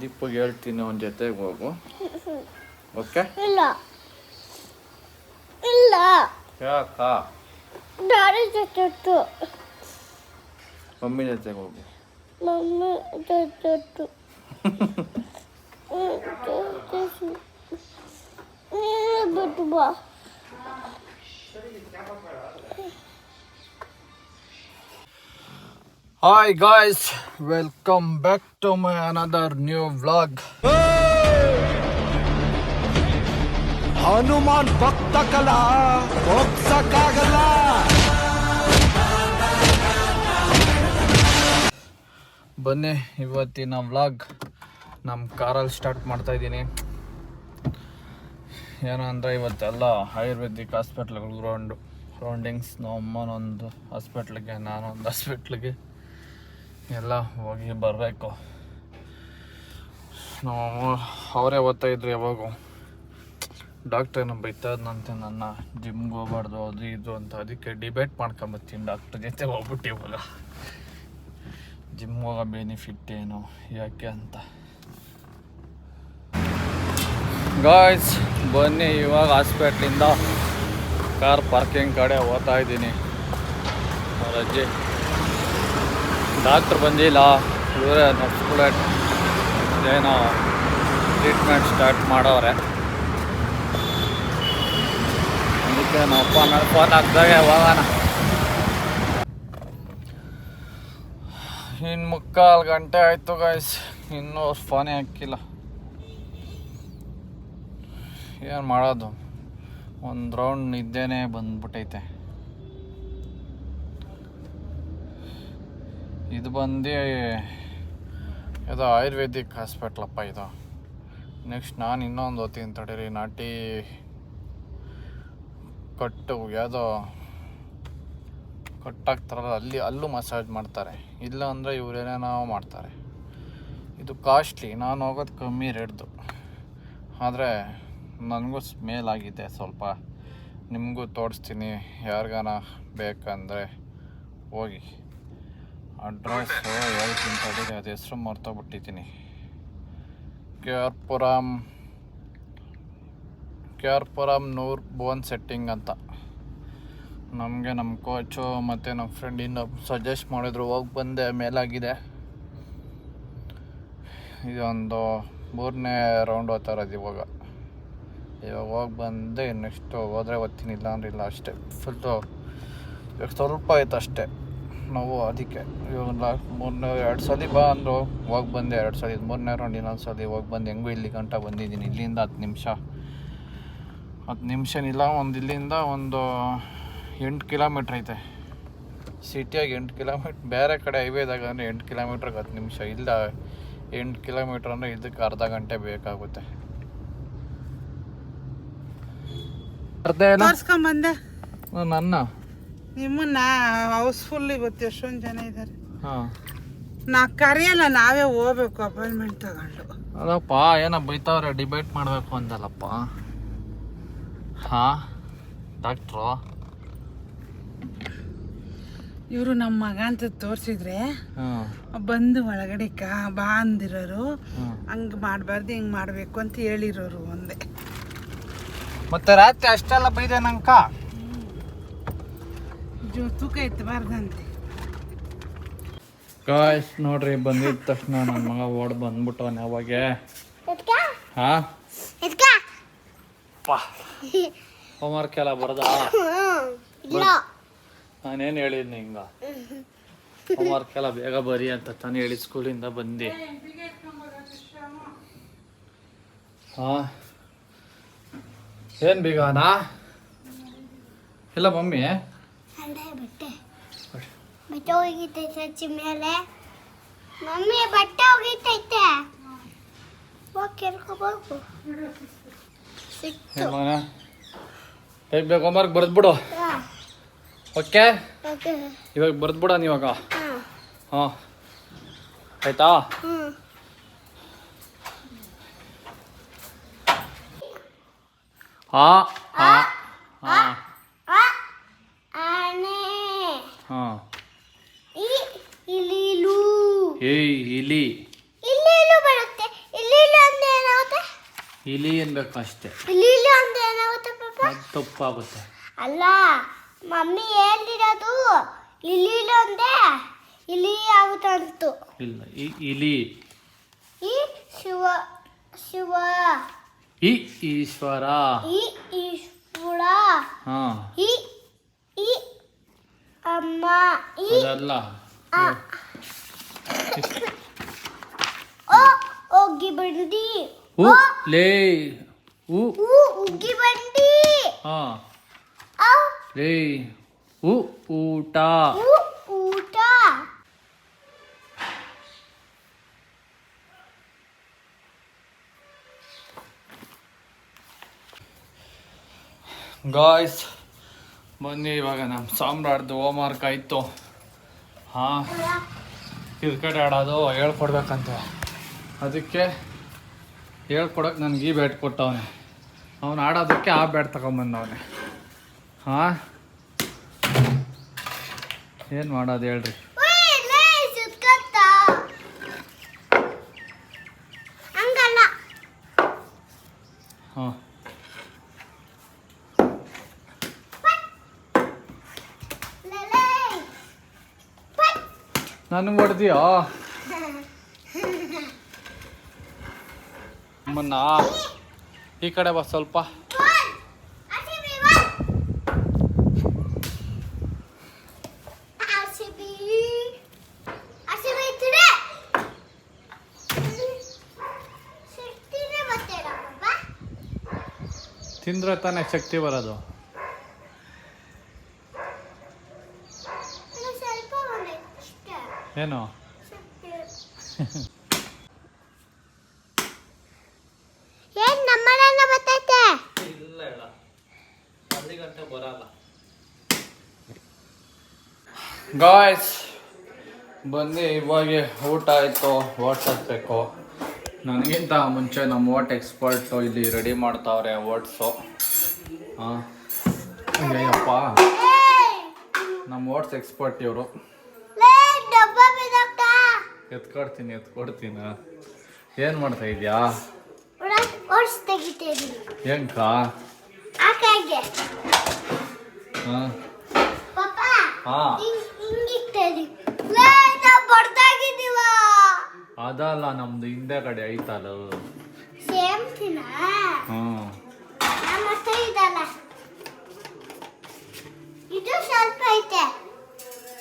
ದೀಪಗೆ ಹೇಳ್ತೀನಿ ಅವನ ಜೊತೆಗೆ ಹೋಗು. ಓಕೆ? ಇಲ್ಲ ಇಲ್ಲ ಯಾಕ? ಡ್ಯಾಡಿ ಜೊತೆ ಮಮ್ಮಿ ಜೊತೆಗೆ ಹೋಗು. ಮಮ್ಮಿ ಜೊತೆ ಬಿಟ್ಟು ಬಾ. Hi guys, welcome back to my another new vlog. Hanuman ಭಕ್ತ ಕಲಾ ಹೋಗ್ಸಕ್ಕಾಗಲ್ಲ. ಬನ್ನಿ ಇವತ್ತಿನ ವ್ಲಾಗ್ ನಮ್ಮ ಕಾರಲ್ಲಿ ಸ್ಟಾರ್ಟ್ ಮಾಡ್ತಾ ಇದ್ದೀನಿ. ಏನು ಅಂದರೆ ಇವತ್ತೆಲ್ಲ ಆಯುರ್ವೇದಿಕ್ ಹಾಸ್ಪಿಟ್ಲ್ಗಳು ರೌಂಡಿಂಗ್ಸ್. ನಮ್ಮ ಅಮ್ಮನೊಂದು ಹಾಸ್ಪಿಟ್ಲಿಗೆ, ನಾನೊಂದು ಹಾಸ್ಪಿಟ್ಲಿಗೆ ಎಲ್ಲ ಹೋಗಿ ಬರಬೇಕು. ನಮ್ಮಮ್ಮ ಅವರೇ ಓದ್ತಾಯಿದ್ರು ಯಾವಾಗೂ. ಡಾಕ್ಟ್ರ್ ಏನೋ ಬೈತಾದಂತೆ ನನ್ನ ಜಿಮ್ಗೆ ಹೋಗ್ಬಾರ್ದು ಅದು ಇದು ಅಂತ. ಅದಕ್ಕೆ ಡಿಬೇಟ್ ಮಾಡ್ಕೊಂಬತ್ತೀನಿ ಡಾಕ್ಟ್ರ್ ಜೊತೆ ಹೋಗ್ಬಿಟ್ಟು ಇವಾಗ ಜಿಮ್ ಹೋಗೋ ಬೆನಿಫಿಟ್ ಏನು ಯಾಕೆ ಅಂತ. ಗಾಯ್ಸ್ ಬನ್ನಿ, ಇವಾಗ ಹಾಸ್ಪಿಟ್ಲಿಂದ ಕಾರ್ ಪಾರ್ಕಿಂಗ್ ಕಡೆ ಹೋಗ್ತಾ ಇದ್ದೀನಿ. ರಜೆ ಡಾಕ್ಟ್ರ್ ಬಂದಿಲ್ಲ, ಇವರೇ ನರ್ಸ್ಗಳೇ ಏನೋ ಟ್ರೀಟ್ಮೆಂಟ್ ಸ್ಟಾರ್ಟ್ ಮಾಡೋರೆ. ಅದಕ್ಕೆ ನಾವಪ್ಪ ಮೇಲೆ ಫೋನ್ ಹಾಕ್ದಾಗೆ ಹೋಗೋಣ. ಇನ್ನು 3/4 ಗಂಟೆ ಆಯಿತು ಗಾಯ್ಸ್, ಇನ್ನೂ ಫೋನೇ ಹಾಕಿಲ್ಲ. ಏನು ಮಾಡೋದು, ಒಂದು ರೌಂಡ್ ನಿದ್ದೆನೇ ಬಂದ್ಬಿಟ್ಟೈತೆ. ಇದು ಬಂದು ಇದು ಆಯುರ್ವೇದಿಕ್ ಹಾಸ್ಪಿಟ್ಲಪ್ಪ ಇದು. ನೆಕ್ಸ್ಟ್ ನಾನು ಇನ್ನೊಂದು ಓದ್ತೀನಿ ತಡೀರಿ, ನಾಟಿ ಕಟ್ಟು ಯಾವುದೋ ಕಟ್ಟಾಗ್ತಾರಲ್ಲ ಅಲ್ಲೂ ಮಸಾಜ್ ಮಾಡ್ತಾರೆ. ಇಲ್ಲ ಅಂದರೆ ಇವರೇನೇನೋ ಮಾಡ್ತಾರೆ. ಇದು ಕಾಸ್ಟ್ಲಿ, ನಾನು ಹೋಗೋದು ಕಮ್ಮಿ ರೇಟ್ದು, ಆದರೆ ನನಗೂ ಮೇಲಾಗಿದೆ ಸ್ವಲ್ಪ. ನಿಮಗೂ ತೋರಿಸ್ತೀನಿ, ಯಾರಿಗಾನ ಬೇಕಂದರೆ ಹೋಗಿ. ಅಡ್ರೆಸ್ಸು ಹೇಳ್ತೀನಿ ತಡೀರಿ, ಅದು ಹೆಸರು ಮರ್ತೋಗ್ಬಿಟ್ಟಿದ್ದೀನಿ. KR ನೂರ್ ಬೋನ್ ಸೆಟ್ಟಿಂಗ್ ಅಂತ. ನಮಗೆ ನಮ್ಮ ಕೋಚು ಮತ್ತು ನಮ್ಮ ಫ್ರೆಂಡ್ ಇನ್ನೊಬ್ಬ ಸಜೆಸ್ಟ್ ಮಾಡಿದ್ರು, ಹೋಗಿ ಬಂದೆ, ಮೇಲಾಗಿದೆ. ಇದೊಂದು 3ನೇ ರೌಂಡ್ ಹೋಗ್ತಾ ಇರೋದು ಇವಾಗ ಹೋಗಿ ಬಂದೆ. ನೆಕ್ಸ್ಟು ಹೋದರೆ ಓದ್ತೀನಿ, ಇಲ್ಲ ಅಂದ್ರೆ ಇಲ್ಲ ಅಷ್ಟೇ. ಫುಲ್ಲು ಇವಾಗ ಸ್ವಲ್ಪ ಆಯ್ತು ಅಷ್ಟೇ ನಾವು. ಅದಕ್ಕೆ ಇವಾಗ 2 ಸಲ ಬಾ ಅಂದರು, ಹೋಗಿ ಬಂದೆ 2 ಸಲ. 3ನೇ ರೌಂಡ್ ಇನ್ನೊಂದು ಸಲ ಹೋಗಿ ಬಂದು ಹೆಂಗೂ ಇಲ್ಲಿ ಗಂಟ ಬಂದಿದ್ದೀನಿ. ಇಲ್ಲಿಂದ 10 ನಿಮಿಷ ಇಲ್ಲ, ಇಲ್ಲಿಂದ ಒಂದು 8 ಕಿಲೋಮೀಟ್ರ್ ಐತೆ. ಸಿಟಿಯಾಗಿ 8 ಕಿಲೋಮೀಟ್ರ್, ಬೇರೆ ಕಡೆ ಹೈವೇದಾಗ ಅಂದರೆ 8 ಕಿಲೋಮೀಟ್ರಿಗೆ 10 ನಿಮಿಷ. ಇಲ್ಲ 8 ಕಿಲೋಮೀಟ್ರ್ ಅಂದರೆ ಇದಕ್ಕೆ ಅರ್ಧ ಗಂಟೆ ಬೇಕಾಗುತ್ತೆ. ತೋರ್ಸ್ಕೊಂಬಂದೆ ನನ್ನ ನಿಮ್ಮನ್ನ ಹೌಸ್ಫುಲ್ ಇವತ್ತು ಎಷ್ಟೊಂದು ಜನ ಇದ್ದಾರೆ. ಹಾಂ, ನಾ ಕರೆಯಲ್ಲ, ನಾವೇ ಹೋಗ್ಬೇಕು ಅಪಾಯಿಂಟ್ಮೆಂಟ್ ತಗೊಂಡು. ಅದಪ್ಪ ಏನೋ ಬೈತಾವ್ರೆ, ಡಿಬೇಟ್ ಮಾಡಬೇಕು ಅಂದಲ್ಲಪ್ಪ. ಹಾಂ ಡಾಕ್ಟ್ರು ಇವರು ನಮ್ಮ ಮಗ ಅಂತ ತೋರಿಸಿದ್ರೆ ಬಂದು ಒಳಗಡೆ ಬಾ ಅಂದಿರೋರು. ಹಂಗೆ ಮಾಡಬಾರ್ದು, ಹಿಂಗೆ ಮಾಡಬೇಕು ಅಂತ ಹೇಳಿರೋರು ಒಂದೇ. ಮತ್ತೆ ರಾತ್ರಿ ಅಷ್ಟೆಲ್ಲ ಬೈದೆ ನಂಕ. ತೂಕ ಎತ್ತಬಾರ್ದಂತೆ. ಗಾಯ್ಸ್ ನೋಡ್ರಿ, ಬಂದಿದ್ದ ತಕ್ಷಣ ನನ್ನ ಮಗ ಓಡ್ ಬಂದ್ಬಿಟ್ಟವನ್ ಯಾವಾಗೆ. ಹಾಂ ಹೋಮ್ವರ್ಕ್ ಎಲ್ಲ ಬರೋದಾ? ನಾನೇನು ಹೇಳಿದ್ನಿ ಹಿಂಗ ಹೋಮ್ವರ್ಕ್ ಎಲ್ಲ ಬೇಗ ಬರಿ ಅಂತ ತಾನು ಹೇಳಿ ಸ್ಕೂಲಿಂದ ಬಂದು. ಹಾಂ ಏನು ಬೇಗನಾ? ಇಲ್ಲ ಮಮ್ಮಿ ಬಟ್ಟೆ ಹೋಗಿತೈತೆ ಮೇಲೆ. ಮಮ್ಮಿ ಬಟ್ಟೆ ಹೋಗಿತೈತೆ, ಹೋಗಿ ಕೇಳ್ಕೋಬೇಕು. ಸಿಕ್ತು ಟೈಪ್ ಬೇಕು, ಹೋಮ್ವರ್ಕ್ ಬರೆದ್ಬಿಡು. ಓಕೆ, ಓಕೆ ಇವಾಗ ಬರೆದ್ಬಿಡ ನೀವಾಗ. ಹಾಂ ಆಯ್ತಾ? ಹಾಂ ಹಾಂ ಹಾಂ ಆನೆ. ಹಾಂ ಇಲಿಲು. ಏಯ್ ಇಲಿ. ಇಲಿಲು ಬರುತ್ತೆ. ಇಲಿ ಅನ್ಬೇಕು ಅಷ್ಟೇ. ಇಲ್ಲಿ ಅಂತ ಏನಾಗುತ್ತೆ ಪಾಪ? ಅದು ತಪ್ಪಾಗುತ್ತೆ. ಅಲ್ಲ ಮಮ್ಮಿ ಹೇಳ್ತಿರೋದು ಇಲ್ಲಿ ಒಂದೇ ಇಲ್ಲಿ ಆಗುತ್ತಂತು. ಇಲ್ಲ ಇಲಿ. ಈ ಶಿವ ಶಿವ ಈ ಈಶ್ವರ. ಈ ಈಶ್ವರ. ಹಾ ಈ ಈ ಅಮ್ಮ. ಈ ಅದಲ್ಲ. ಒಗ್ಗಿ ಬಂಡಿ. ಉ ಲೇ ಉ ಉಗ್ಗಿ ಬಂಡಿ. ಹಾ ಔ ಲೇ ಉ ಊಟ. ಊಟ. ಗಾಯ್ಸ್ ಬನ್ನಿ, ಇವಾಗ ನಮ್ಮ ಸಾಮ್ರಾಡ್ದು ಹೋಮ್ ವರ್ಕ್ ಆಯಿತು. ಹಾಂ, ಕ್ರಿಕೆಟ್ ಆಡೋದು ಹೇಳ್ಕೊಡ್ಬೇಕಂತೆ. ಅದಕ್ಕೆ ಹೇಳ್ಕೊಡಕ್ಕೆ ನನಗೆ ಈ ಬ್ಯಾಟ್ ಕೊಟ್ಟವನೆ. ಅವನು ಆಡೋದಕ್ಕೆ ಆ ಬ್ಯಾಟ್ ತಗೊಂಬಂದವನೆ. ಹಾಂ, ಏನು ಮಾಡೋದು ಹೇಳ್ರಿ. ಹಾಂ, ನನಗೆ ಹೊಡೆದಿಯೋ ಅಮ್ಮನ್ನ? ಈ ಕಡೆ ಬಾ ಸ್ವಲ್ಪ. ತಿಂದ್ರೆ ತಾನೇ ಶಕ್ತಿ ಬರೋದು. ಏನು ಏನ್ ನಮ್ಮನೆಲ್ಲ ಬರ್ತೈತೆ? ಇಲ್ಲ ಹೇಳ, ಅಲ್ಲಿ ಗಂಟೆ ಬರಲ್ಲ. ಗಾಯ್ಸ್ ಬನ್ನಿ, ಇವಾಗ ಊಟ ಆಯಿತು. ಓಟ್ಸ್ ಹಾಕ್ಬೇಕು. ನನಗಿಂತ ಮುಂಚೆ ನಮ್ಮ ಓಟ್ ಎಕ್ಸ್ಪರ್ಟು ಇಲ್ಲಿ ರೆಡಿ ಮಾಡ್ತಾವ್ರೆ ಓಟ್ಸು. ಹಾಂ, ಅಯ್ಯಪ್ಪ, ನಮ್ಮ ಓಟ್ಸ್ ಎಕ್ಸ್ಪರ್ಟ್ ಇವರು. ಎತ್ಕೊಡ್ತೀನಿ. ಏನು ಮಾಡ್ತಾ ಇದೆಯಾ? ಓಟ್ಸ್ ತೆಗಿತೇನೆ. ಹೆಂಗ? ಹಾಂ ಪಾಪ ಹಾಂ, ಹಿಂಗಿಟ್ಟೇನಿ. ಬರ್ತಾಗಿದ್ದೀವ. ಅದಲ್ಲ, ನಮ್ದು ಹಿಂದೆ ಕಡೆ ಐತಲ್ಲ. ಸೇಮ್ ತಿನ್ನ. ಹ್ಞೂ, ಮತ್ತೆ ಇದಲ್ಲ, ಇದು ಸ್ವಲ್ಪ ಐತೆ.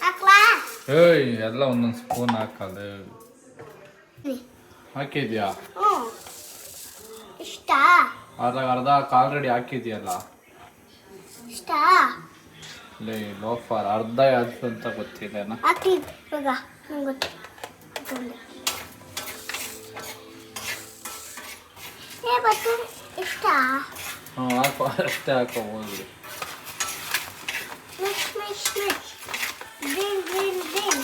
ಹಾಕ್ಲಾ? ಏಯ್, ಎಲ್ಲ ಒಂದೊಂದು ಸ್ಪೂನ್ ಹಾಕಲ್ಲ. ಹಾಕಿದ್ಯಾ? ಹ್ಞೂ. ಇಷ್ಟ ಅದ್ರಾಗ ಅರ್ಧ ಆಲ್ರೆಡಿ ಹಾಕಿದ್ಯಲ್ಲ. ಇಷ್ಟ ಲೇ ಲೋಫರ್, ಅರ್ಧ ಯಾವ್ದು ಅಂತ ಗೊತ್ತಿಲ್ಲ. ಹಾಕಿದ್ ಇವಾಗ ನಂಗೆ ಗೊತ್ತು. ಬತ್ತು ಇಷ್ಟ. ಹ್ಞೂ, ಹಾಕೋ, ಅಷ್ಟೇ ಹಾಕೋಬೋದು. Mix mix mix. Green green green.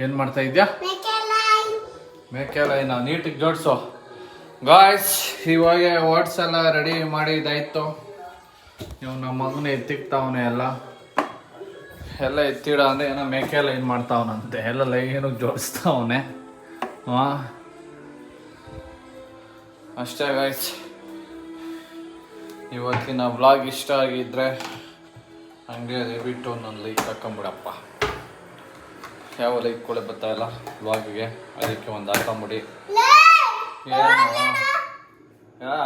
ಏನು ಮಾಡ್ತಾ ಇದೆಯಾ? ಮೇಕೆಲೈನ್. ಮೇಕೆಲೈನ ನೀಟಿಗೆ ಜೋಡಿಸು. ಗಾಯ್ಸ್ ಇವಾಗ ಓಟ್ಸ್ ಎಲ್ಲ ರೆಡಿ ಮಾಡಿದ್ದಾಯ್ತು. ಇವ್ ನಮ್ಮ ಮಗನ ಎತ್ತಿಕ್ತಾವನೆ ಎಲ್ಲ ಎತ್ತಿಡ ಅಂದರೆ ಏನೋ ಮೇಕೆ ಲೈನ್ ಮಾಡ್ತಾವನಂತೆ. ಎಲ್ಲ ಲೈನಿಗೆ ಜೋಡಿಸ್ತಾವನೆ. ಹಾಂ, ಅಷ್ಟೇ ಗಾಯ್ಸ್. ಇವತ್ತಿನ ವ್ಲಾಗ್ ಇಷ್ಟ ಆಗಿದ್ರೆ ಹಂಗೆ ದಯವಿಟ್ಟು ನನ್ನ ಲೈಕ್ ಹಾಕೊಂಬಿಡಪ್ಪ. ಯಾವ ಲೈಕ್ ಕೂಡ ಬರ್ತಾಯಿಲ್ಲ ವ್ಲಾಗಿಗೆ, ಅದಕ್ಕೆ ಒಂದು ಹಾಕೊಂಬಿಡಿ.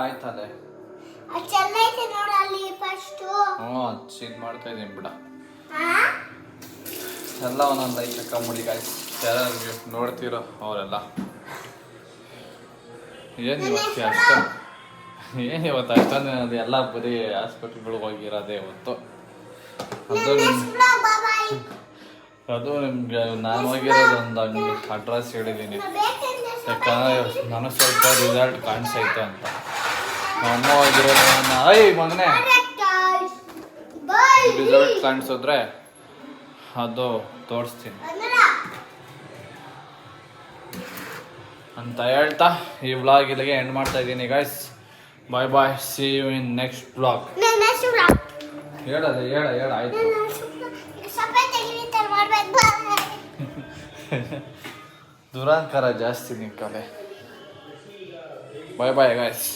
ಆಯ್ತಲ್ಲೇ, ಹ್ಞೂ, ಇದು ಮಾಡ್ತಾ ಇದ್ದೀನಿ ಬಿಡ. ಎಲ್ಲ ಒಂದೊಂದು ಲೈಕ್ ಹಾಕೊಂಬಿಡಿ ಗಾಯ್ಸ್. ಯಾರು ನೋಡ್ತೀರೋ ಅವರೆಲ್ಲ. ಏನು ಇವತ್ತು ಅಷ್ಟೊಂದು ಎಲ್ಲ ಬರೀ ಹಾಸ್ಪಿಟ್ಲ್ಗಳಿಗೆ ಹೋಗಿರೋದೇ ಇವತ್ತು. ಅದು ನಿಮ್ಗೆ ನಾನು ಹೋಗಿರೋದು ಒಂದು ಹಂಗೆ ಅಡ್ರೆಸ್ ಹೇಳಿದ್ದೀನಿ. ಯಾಕಂದರೆ ನನಗೆ ಸ್ವಲ್ಪ ರಿಸಲ್ಟ್ ಕಾಣಿಸೈತೆ ಅಂತ. ನಮ್ಮ ಹೋಗಿರೋದು ಮಗನೇ ರಿಸಲ್ಟ್ ಕಾಣಿಸಿದ್ರೆ ಅದು ತೋರಿಸ್ತೀನಿ ಅಂತ ಹೇಳ್ತಾ ಈ ವ್ಲಾಗ್ ಇಲ್ಲಿಗೆ ಎಂಡ್ ಮಾಡ್ತಾ ಇದ್ದೀನಿ guys. Bye bye, see you in next vlog. ಹೇಳ ಆಯ್ತು. ದುರಾಂಕಾರ ಜಾಸ್ತಿ ನಿನ್ ಕಲೆ. Bye bye guys.